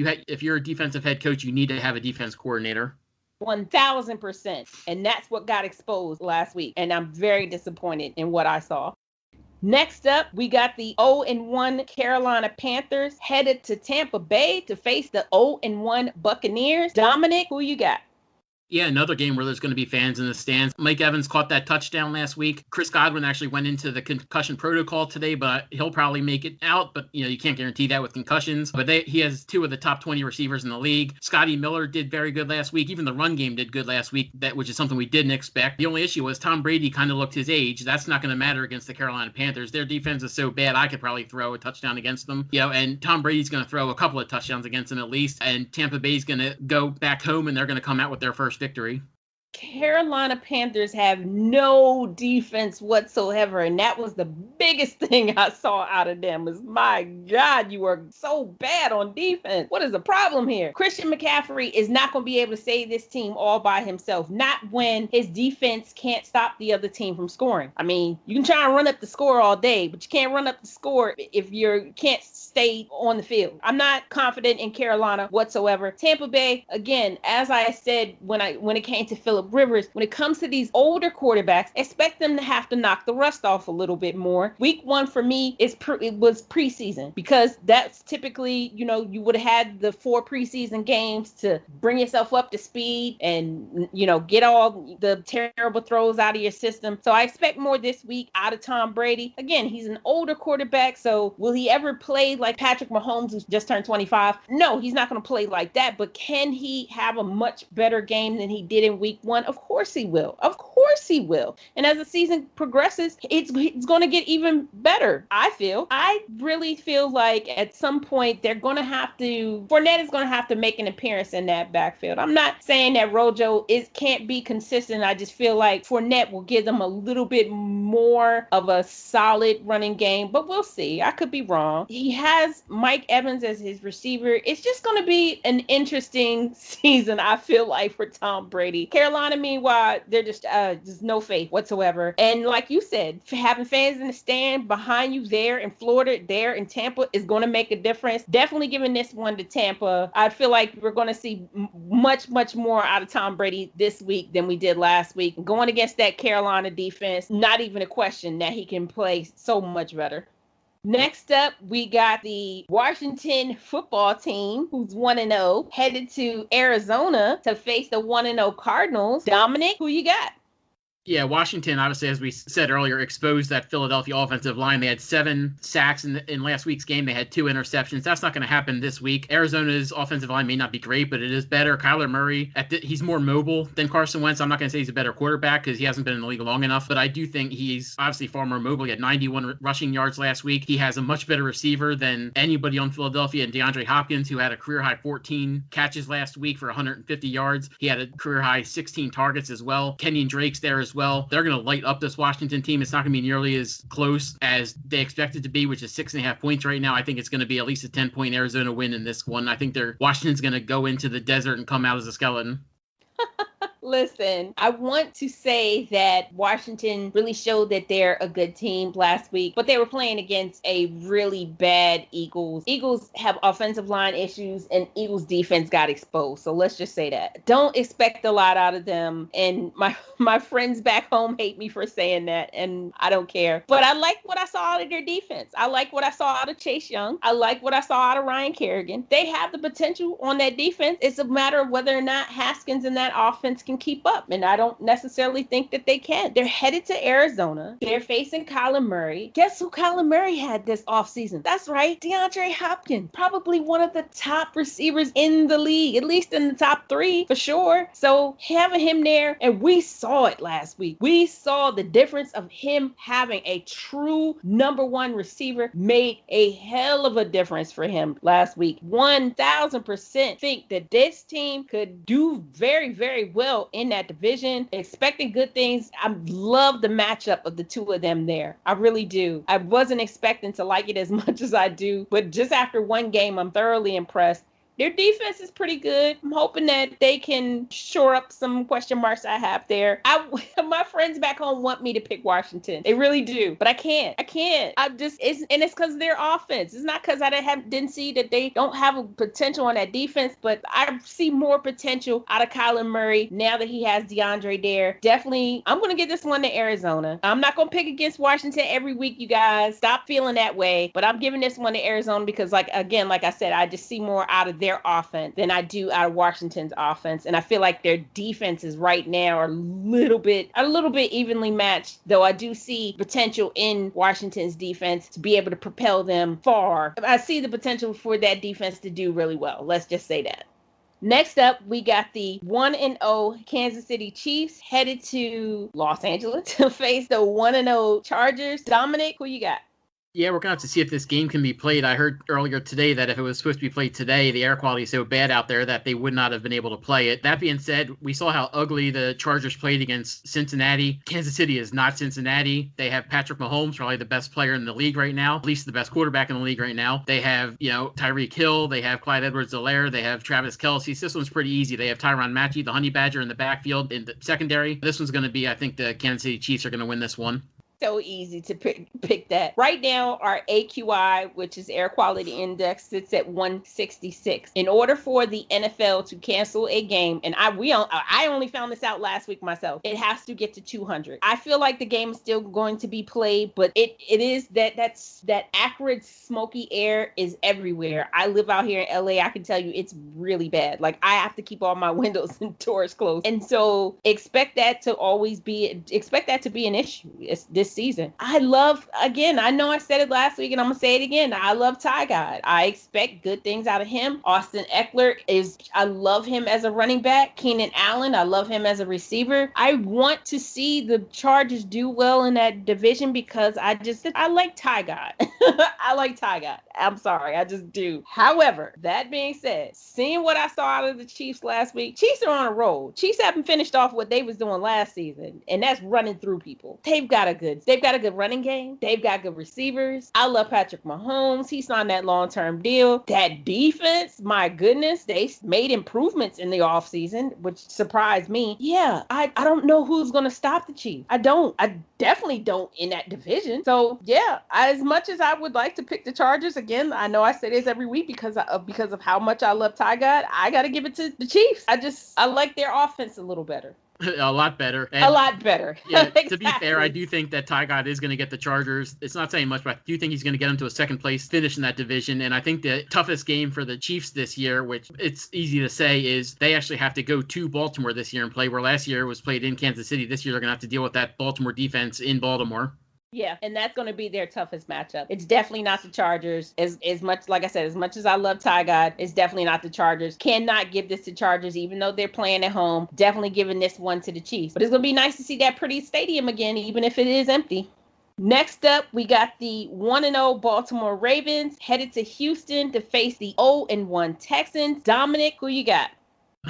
B: you're a defensive head coach, you need to have a defense coordinator.
A: 1,000%. And that's what got exposed last week. And I'm very disappointed in what I saw. Next up, we got the 0-1 Carolina Panthers headed to Tampa Bay to face the 0-1 Buccaneers. Dominic, who you got?
B: Yeah, another game where there's going to be fans in the stands. Mike Evans caught that touchdown last week. Chris Godwin actually went into the concussion protocol today, but he'll probably make it out. But, you can't guarantee that with concussions. But he has 2 of the top 20 receivers in the league. Scotty Miller did very good last week. Even the run game did good last week, which is something we didn't expect. The only issue was Tom Brady kind of looked his age. That's not going to matter against the Carolina Panthers. Their defense is so bad, I could probably throw a touchdown against them. And Tom Brady's going to throw a couple of touchdowns against them at least. And Tampa Bay's going to go back home, and they're going to come out with their first victory.
A: Carolina Panthers have no defense whatsoever, and that was the biggest thing I saw out of them. Is my God, you are so bad on defense. What is the problem here? Christian McCaffrey is not going to be able to save this team all by himself. Not when his defense can't stop the other team from scoring. I mean, you can try and run up the score all day, but you can't run up the score if you can't stay on the field. I'm not confident in Carolina whatsoever. Tampa Bay, again, as I said when it came to Phillip Rivers, when it comes to these older quarterbacks, expect them to have to knock the rust off a little bit more. Week 1 for me it was preseason, because that's typically, you would have had the 4 preseason games to bring yourself up to speed and, get all the terrible throws out of your system. So I expect more this week out of Tom Brady. Again, he's an older quarterback, so will he ever play like Patrick Mahomes, who's just turned 25? No, he's not going to play like that, but can he have a much better game than he did in week 1? Of course he will. Of course he will. And as the season progresses, it's going to get even better, I feel. I really feel like at some point Fournette is going to have to make an appearance in that backfield. I'm not saying that Rojo can't be consistent. I just feel like Fournette will give them a little bit more of a solid running game, but we'll see. I could be wrong. He has Mike Evans as his receiver. It's just going to be an interesting season, I feel like, for Tom Brady. Carolina, meanwhile, they're just no faith whatsoever. And like you said, having fans in the stand behind you there in Florida, there in Tampa is going to make a difference. Definitely giving this one to Tampa. I feel like we're going to see much, much more out of Tom Brady this week than we did last week. Going against that Carolina defense, not even a question that he can play so much better. Next up, we got the Washington football team, who's 1-0, headed to Arizona to face the 1-0 Cardinals. Dominic, who you got?
B: Yeah, Washington, obviously, as we said earlier, exposed that Philadelphia offensive line. They had 7 sacks in last week's game. They had 2 interceptions. That's not going to happen this week. Arizona's offensive line may not be great, but it is better. Kyler Murray, he's more mobile than Carson Wentz. I'm not going to say he's a better quarterback because he hasn't been in the league long enough, but I do think he's obviously far more mobile. He had 91 rushing yards last week. He has a much better receiver than anybody on Philadelphia, and DeAndre Hopkins, who had a career-high 14 catches last week for 150 yards. He had a career-high 16 targets as well. Kenyon Drake's there as well. They're going to light up this Washington team. It's not going to be nearly as close as they expect it to be, which is 6.5 points right now. I think it's going to be at least a 10-point Arizona win in this one. I think Washington's going to go into the desert and come out as a skeleton.
A: Listen, I want to say that Washington really showed that they're a good team last week, but they were playing against a really bad Eagles. Eagles have offensive line issues, and Eagles defense got exposed. So let's just say that. Don't expect a lot out of them. And my friends back home hate me for saying that, and I don't care. But I like what I saw out of their defense. I like what I saw out of Chase Young. I like what I saw out of Ryan Kerrigan. They have the potential on that defense. It's a matter of whether or not Haskins and that offense can keep up, and I don't necessarily think that they can. They're headed to Arizona. They're facing Kyler Murray. Guess who Kyler Murray had this offseason? That's right, DeAndre Hopkins. Probably one of the top receivers in the league, at least in the top 3 for sure. So having him there, and we saw it last week. We saw the difference of him having a true number 1 receiver made a hell of a difference for him last week. 1,000% think that this team could do very, very well in that division. Expecting good things. I love the matchup of the two of them there. I really do. I wasn't expecting to like it as much as I do, but just after one game, I'm thoroughly impressed. Their defense is pretty good. I'm hoping that they can shore up some question marks I have there. My friends back home want me to pick Washington. They really do, but I can't. It's because of their offense. It's not because I didn't see that they don't have a potential on that defense, but I see more potential out of Kyler Murray now that he has DeAndre there. Definitely, I'm going to get this one to Arizona. I'm not going to pick against Washington every week, you guys. Stop feeling that way, but I'm giving this one to Arizona because, like I said, I just see more out of their offense than I do out of Washington's offense. And I feel like their defenses right now are a little bit evenly matched, though I do see potential in Washington's defense to be able to propel them far. I see the potential for that defense to do really well. Let's just say that. Next up, we got the 1-0 Kansas City Chiefs headed to Los Angeles to face the 1-0 Chargers. Dominic, who you got?
B: Yeah, we're going to have to see if this game can be played. I heard earlier today that if it was supposed to be played today, the air quality is so bad out there that they would not have been able to play it. That being said, we saw how ugly the Chargers played against Cincinnati. Kansas City is not Cincinnati. They have Patrick Mahomes, probably the best player in the league right now, at least the best quarterback in the league right now. They have, Tyreek Hill. They have Clyde Edwards-Helaire. They have Travis Kelce. This one's pretty easy. They have Tyrann Mathieu, the Honey Badger, in the backfield in the secondary. This one's going to be, I think the Kansas City Chiefs are going to win this one.
A: So easy to pick that. Right now, our AQI, which is air quality index, sits at 166. In order for the NFL to cancel a game, and I only found this out last week myself, it has to get to 200. I feel like the game is still going to be played, but it is that acrid, smoky air is everywhere. I live out here in LA. I can tell you it's really bad. Like, I have to keep all my windows and doors closed. And so expect that to be an issue this season. I know I said it last week and I'm gonna say it again. I love Ty God. I expect good things out of him. Austin Eckler I love him as a running back. Keenan Allen, I love him as a receiver. I want to see the Chargers do well in that division because I like Ty God. I like Ty God. I'm sorry, I just do. However, that being said, seeing what I saw out of the Chiefs last week, Chiefs are on a roll. Chiefs haven't finished off what they was doing last season, and that's running through people. They've got a good running game. They've got good receivers. I love Patrick Mahomes. He signed that long-term deal. That defense, my goodness, they made improvements in the offseason, which surprised me. Yeah, I don't know who's going to stop the Chiefs. I definitely don't in that division. So, yeah, as much as I would like to pick the Chargers, again, I know I say this every week because of how much I love Ty God, I got to give it to the Chiefs. I like their offense a little better.
B: A lot better.
A: And, a lot better.
B: Yeah, exactly. To be fair, I do think that Ty God is going to get the Chargers. It's not saying much, but I do think he's going to get them to a second place finish in that division. And I think the toughest game for the Chiefs this year, which it's easy to say, is they actually have to go to Baltimore this year and play, where last year was played in Kansas City. This year they're going to have to deal with that Baltimore defense in Baltimore.
A: Yeah, and that's going to be their toughest matchup. It's definitely not the Chargers. As much, like I said, as much as I love Ty God, it's definitely not the Chargers. Cannot give this to Chargers, even though they're playing at home. Definitely giving this one to the Chiefs. But it's going to be nice to see that pretty stadium again, even if it is empty. Next up, we got the 1-0 Baltimore Ravens headed to Houston to face the 0-1 Texans. Dominic, who you got?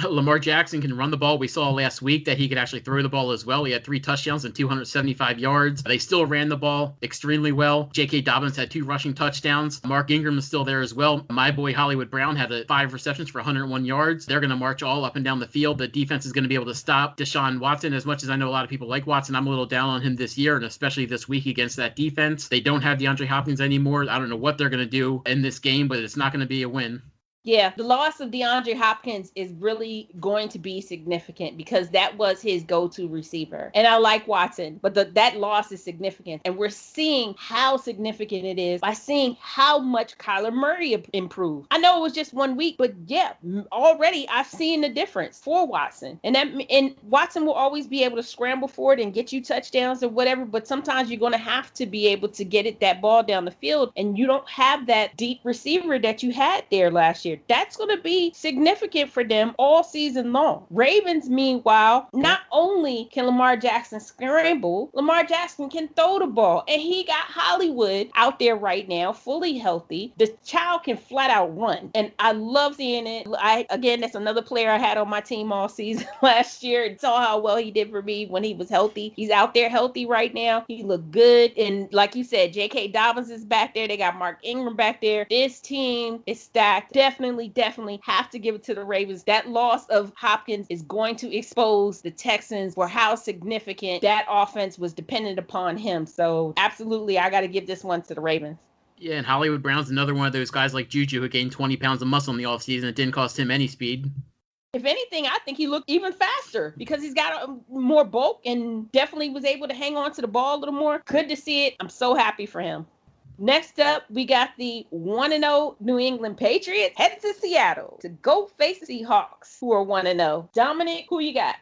B: Lamar Jackson can run the ball. We saw last week that he could actually throw the ball as well. He had 3 touchdowns and 275 yards. They still ran the ball extremely well. J.K. Dobbins had 2 rushing touchdowns. Mark Ingram is still there as well. My boy Hollywood Brown had 5 receptions for 101 yards. They're going to march all up and down the field. The defense is going to be able to stop Deshaun Watson. As much as I know a lot of people like Watson, I'm a little down on him this year, and especially this week against that defense. They don't have DeAndre Hopkins anymore. I don't know what they're going to do in this game, but it's not going to be a win.
A: Yeah, the loss of DeAndre Hopkins is really going to be significant because that was his go-to receiver. And I like Watson, but that loss is significant. And we're seeing how significant it is by seeing how much Kyler Murray improved. I know it was just 1 week, but yeah, already I've seen the difference for Watson. And Watson will always be able to scramble for it and get you touchdowns or whatever, but sometimes you're going to have to be able to get that ball down the field, and you don't have that deep receiver that you had there last year. That's going to be significant for them all season long. Ravens, meanwhile, not only can Lamar Jackson scramble, Lamar Jackson can throw the ball. And he got Hollywood out there right now, fully healthy. The child can flat out run. And I love seeing it. Again, that's another player I had on my team all season last year and saw how well he did for me when he was healthy. He's out there healthy right now. He looked good. And like you said, J.K. Dobbins is back there. They got Mark Ingram back there. This team is stacked. Definitely have to give it to the Ravens. That loss of Hopkins is going to expose the Texans for how significant that offense was dependent upon him. So absolutely, I got to give this one to the Ravens.
B: Yeah, and Hollywood Brown's another one of those guys like Juju who gained 20 pounds of muscle in the offseason. It didn't cost him any speed.
A: If anything, I think he looked even faster because he's got more bulk and definitely was able to hang on to the ball a little more. Good to see it. I'm so happy for him. Next up, we got the 1-0 New England Patriots headed to Seattle to go face the Seahawks, who are 1-0. Dominic, who you got?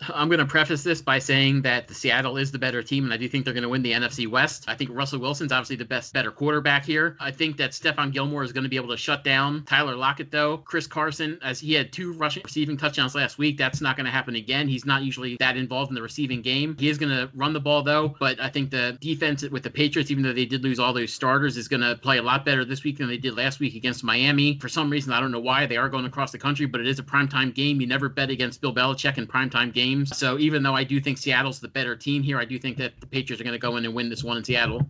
B: I'm going to preface this by saying that the Seattle is the better team, and I do think they're going to win the NFC West. I think Russell Wilson's obviously the better quarterback here. I think that Stephon Gilmore is going to be able to shut down Tyler Lockett, though. Chris Carson, as he had 2 receiving touchdowns last week, that's not going to happen again. He's not usually that involved in the receiving game. He is going to run the ball, though, but I think the defense with the Patriots, even though they did lose all those starters, is going to play a lot better this week than they did last week against Miami. For some reason, I don't know why, they are going across the country, but it is a primetime game. You never bet against Bill Belichick in primetime games. So even though I do think Seattle's the better team here, I do think that the Patriots are going to go in and win this one in Seattle.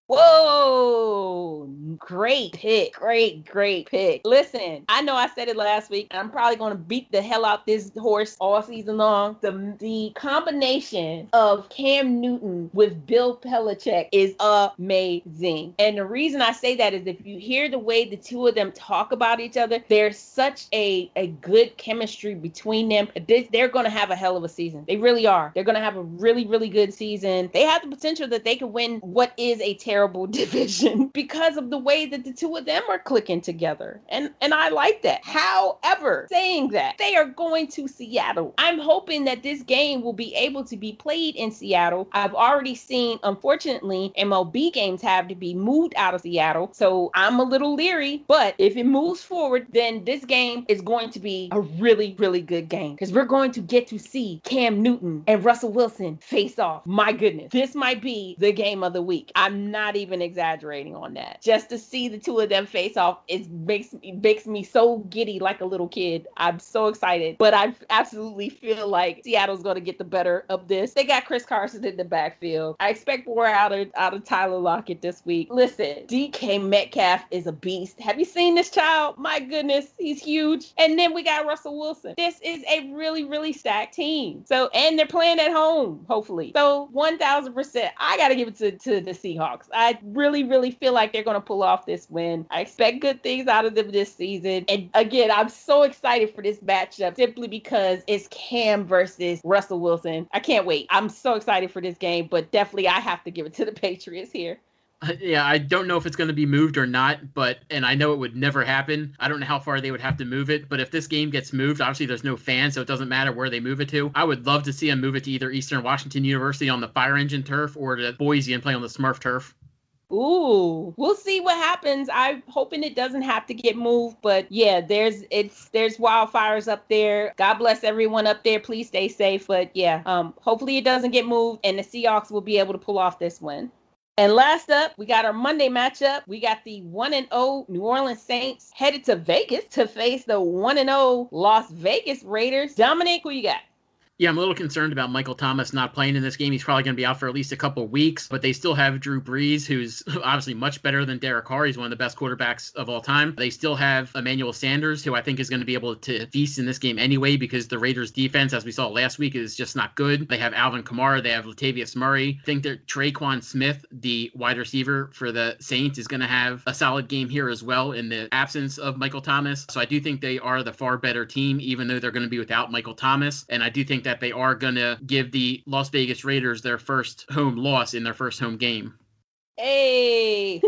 A: Whoa, great pick. Great pick. Listen, I know I said it last week, and I'm probably going to beat the hell out this horse all season long. The combination of Cam Newton with Bill Belichick is amazing. And the reason I say that is if you hear the way the two of them talk about each other, there's such a good chemistry between them. They're going to have a hell of a season. They really are. They're going to have a really, really good season. They have the potential that they could win what is a terrible division because of the way that the two of them are clicking together. And I like that. However, saying that, they are going to Seattle. I'm hoping that this game will be able to be played in Seattle. I've already seen, unfortunately, MLB games have to be moved out of Seattle. So I'm a little leery, but if it moves forward, then this game is going to be a really, really good game because we're going to get to see Cam Newton and Russell Wilson face off. My goodness, this might be the game of the week. I'm not even exaggerating on that. Just to see the two of them face off, it makes me so giddy like a little kid. I'm so excited, but I absolutely feel like Seattle's going to get the better of this. They got Chris Carson in the backfield. I expect more out of Tyler Lockett this week. Listen, DK Metcalf is a beast. Have you seen this child? My goodness, he's huge. And then we got Russell Wilson. This is a really, really stacked team. So, and they're playing at home, hopefully. So 1000%, I got to give it to the Seahawks. I really, really feel like they're going to pull off this win. I expect good things out of them this season. And again, I'm so excited for this matchup simply because it's Cam versus Russell Wilson. I can't wait. I'm so excited for this game, but definitely I have to give it to the Patriots here.
B: Yeah, I don't know if it's going to be moved or not, and I know it would never happen. I don't know how far they would have to move it, but if this game gets moved, obviously there's no fans, so it doesn't matter where they move it to. I would love to see them move it to either Eastern Washington University on the Fire Engine turf or to Boise and play on the Smurf turf.
A: Ooh, we'll see what happens. I'm hoping it doesn't have to get moved, but yeah, there's wildfires up there. God bless everyone up there. Please stay safe. But yeah, hopefully it doesn't get moved and the Seahawks will be able to pull off this win. And last up, we got our Monday matchup. We got the 1-0 New Orleans Saints headed to Vegas to face the 1-0 Las Vegas Raiders. Dominic, who you got?
B: Yeah, I'm a little concerned about Michael Thomas not playing in this game. He's probably going to be out for at least a couple of weeks, but they still have Drew Brees, who's obviously much better than Derek Carr. He's one of the best quarterbacks of all time. They still have Emmanuel Sanders, who I think is going to be able to feast in this game anyway because the Raiders' defense, as we saw last week, is just not good. They have Alvin Kamara. They have Latavius Murray. I think that Traquan Smith, the wide receiver for the Saints, is going to have a solid game here as well in the absence of Michael Thomas. So I do think they are the far better team, even though they're going to be without Michael Thomas. And I do think that they are going to give the Las Vegas Raiders their first home loss in their first home game.
A: Hey,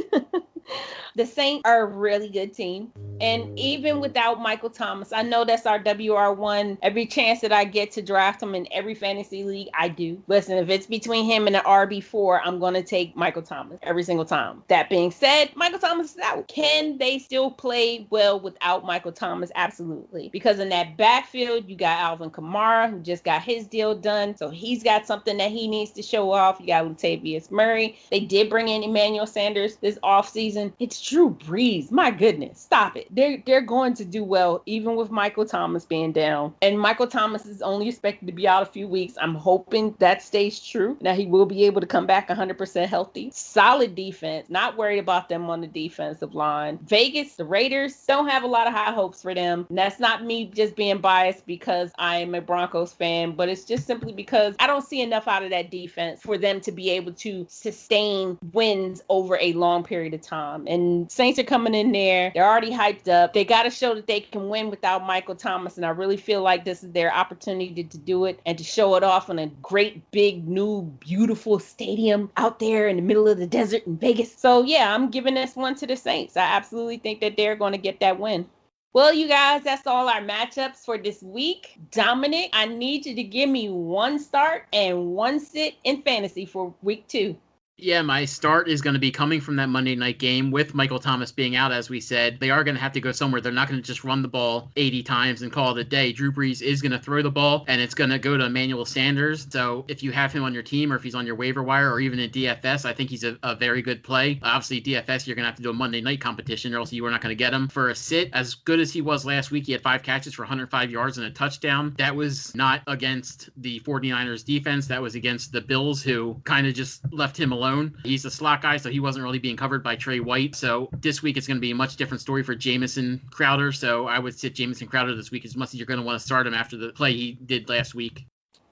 A: the Saints are a really good team. And even without Michael Thomas, I know that's our WR1. Every chance that I get to draft him in every fantasy league, I do. Listen, if it's between him and an RB4, I'm going to take Michael Thomas every single time. That being said, Michael Thomas is out. Can they still play well without Michael Thomas? Absolutely. Because in that backfield, you got Alvin Kamara, who just got his deal done. So he's got something that he needs to show off. You got Latavius Murray. They did bring in Emmanuel Sanders this offseason. It's Drew Brees. My goodness. Stop it. They're going to do well, even with Michael Thomas being down. And Michael Thomas is only expected to be out a few weeks. I'm hoping that stays true. Now he will be able to come back 100% healthy. Solid defense. Not worried about them on the defensive line. Vegas, the Raiders, don't have a lot of high hopes for them. And that's not me just being biased because I am a Broncos fan, but it's just simply because I don't see enough out of that defense for them to be able to sustain wins over a long period of time. And Saints are coming in there. They're already hyped up. They got to show that they can win without Michael Thomas, and I really feel like this is their opportunity to do it and to show it off in a great, big, new, beautiful stadium out there in the middle of the desert in Vegas. So, yeah, I'm giving this one to the Saints. I absolutely think that they're going to get that win. Well, you guys, that's all our matchups for this week. Dominic, I need you to give me one start and one sit in fantasy for week 2.
B: Yeah, my start is going to be coming from that Monday night game with Michael Thomas being out, as we said. They are going to have to go somewhere. They're not going to just run the ball 80 times and call it a day. Drew Brees is going to throw the ball, and it's going to go to Emmanuel Sanders. So if you have him on your team or if he's on your waiver wire or even in DFS, I think he's a very good play. Obviously, DFS, you're going to have to do a Monday night competition or else you are not going to get him. For a sit, as good as he was last week, he had 5 catches for 105 yards and a touchdown. That was not against the 49ers defense. That was against the Bills, who kind of just left him alone. He's a slot guy, so he wasn't really being covered by Trey White. So this week it's going to be a much different story for Jamison Crowder. So I would sit Jamison Crowder this week as much as you're going to want to start him after the play he did last week.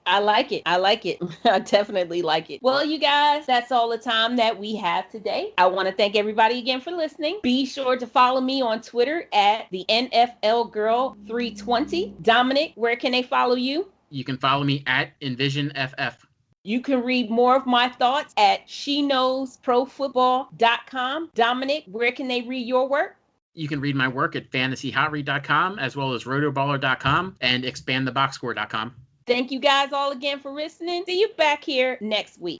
A: I like it. I definitely like it. Well, you guys, that's all the time that we have today. I want to thank everybody again for listening. Be sure to follow me on Twitter at TheNFLGirl320. Dominic, where can they follow you?
B: You can follow me at EnvisionFF.
A: You can read more of my thoughts at SheKnowsProFootball.com. Dominic, where can they read your work?
B: You can read my work at FantasyHotRead.com as well as RotoBaller.com and ExpandTheBoxScore.com.
A: Thank you guys all again for listening. See you back here next week.